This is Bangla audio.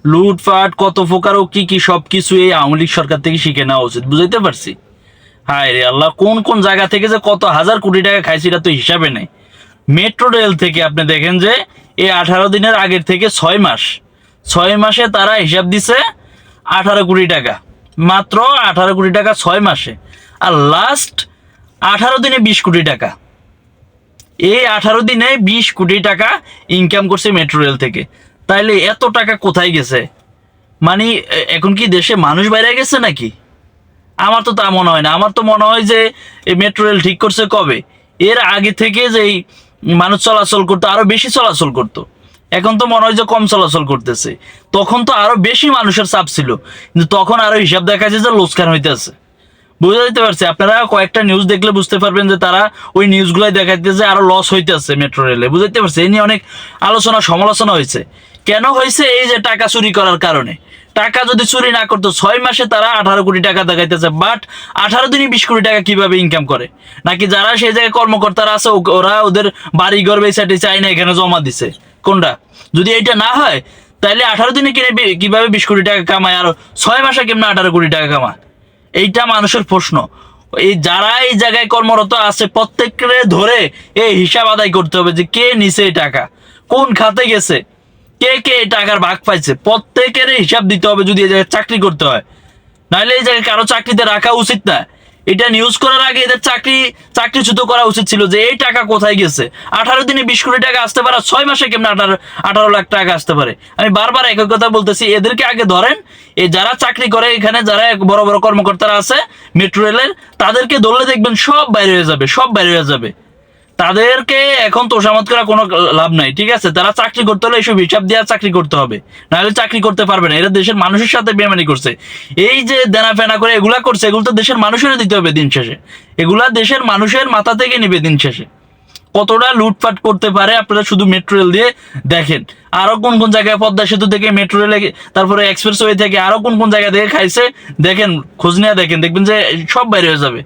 লুটপাট কত প্রকার ও কি কি সবকিছু এই আওয়ামী লীগ সরকার থেকে শিখে নেওয়া উচিত, বুঝাইতে পারছি? হায় রে আল্লাহ, কোন কোন জায়গা থেকে যে কত হাজার কোটি টাকা খাইছি এটা তো হিসাবে নেই। মেট্রো রেল থেকে আপনি দেখেন যে এই 18 দিনের আগের থেকে 6 মাস, 6 মাসে তারা হিসাব দিছে 18 কোটি টাকা, মাত্র 18 কোটি টাকা 6 মাসে। আর লাস্ট 18 দিনে 20 কোটি টাকা। এই 18 দিনে 20 কোটি টাকা ইনকাম করছে মেট্রো রেল থেকে। তাইলে এত টাকা কোথায় গেছে? মানে এখন কি দেশে মানুষ বাইরে গেছে নাকি? আমার তো তা মনে হয় না। আমার তো মনে হয় যে এই মেট্রো রেল ঠিক করছে কবে, এর আগে থেকে যেই মানুষ চলাচল করতো আরো বেশি চলাচল করতো। এখন তো মনে হয় যে কম চলাচল করতেছে। তখন তো আরো বেশি মানুষের চাপ ছিল, কিন্তু তখন আরো হিসাব দেখা যাচ্ছে যে লোকসান হইতেছে। বুঝতে যেতে পারছি, আপনারা কয়েকটা নিউজ দেখলে বুঝতে পারবেন যে তারা ওই নিউজগুলাই দেখাইতেছে আরো লস হইতেছে মেট্রো রেলে। বুঝতে পারছি, এই নিয়ে অনেক আলোচনা সমালোচনা হয়েছে। কেন হয়েছে? এই যে টাকা চুরি করার কারণে। টাকা যদি চুরি না করতো 6 মাসে তারা 18 কোটি টাকা দেখাইতেছে, বাট 18 দিনে 20 কোটি টাকা কিভাবে ইনকাম করে? নাকি যারা সেই জায়গায় কর্মকর্তারা আছে ওরা ওদের বাড়ি ঘর বেসাইটে চাই না এখানে জমা দিছে? কোনটা? যদি এইটা না হয় তাহলে 18 দিনে কিনে কিভাবে 20 কোটি টাকা কামায়, আর 6 মাসে কেমন 18 কোটি টাকা কামায়? এইটা মানুষের প্রশ্ন। এই যারা এই জায়গায় কর্মরত আছে প্রত্যেককে ধরে এই হিসাব আদায় করতে হবে যে কে নিছে এই টাকা, কোন খাতে গেছে, কে কে এই টাকার ভাগ পাইছে, প্রত্যেকের হিসাব দিতে হবে যদি এই জায়গায় চাকরি করতে হয়। নাহলে এই জায়গায় কারো চাকরিতে রাখা উচিত না। এটা নিউজ করার আগে এদের চাকরিচ্যুত করা উচিত ছিল যে এই টাকা কোথায় গেছে। 18 দিনে 20 কোটি টাকা আসতে পারে, 6 মাসে কেমন 18 লাখ টাকা আসতে পারে? আমি বারবার একই কথা বলতেছি, এদেরকে আগে ধরেন। এই যারা চাকরি করে এখানে, যারা বড় বড় কর্মকর্তারা আছে মেট্রো রেলের, তাদেরকে ধরলে দেখবেন সব বাইরে হয়ে যাবে, সব বাইরে হয়ে যাবে। তাদেরকে এখন তোষামত করা কোনো লাভ নাই, ঠিক আছে? তারা চাকরি করতে হলে এইসব হিসাব দিয়ে চাকরি করতে হবে, নাহলে চাকরি করতে পারবে না। এরা দেশের মানুষের সাথে বেমানি করছে। এই যে দেনা ফেনা করে এগুলা করছে, এগুলো তো দেশের মানুষের দিতে হবে দিন শেষে। এগুলা দেশের মানুষের মাথা থেকে নিবে দিন শেষে। কতটা লুটপাট করতে পারে আপনারা শুধু মেট্রো রেল দিয়ে দেখেন। আরো কোন কোন জায়গায় পদ্মা সেতু থেকে মেট্রো রেলে, তারপরে এক্সপ্রেসওয়ে থেকে আরো কোন কোন জায়গা থেকে খাইছে দেখেন, খোঁজ নিয়ে দেখেন, দেখবেন যে সব বাইরে হয়ে যাবে।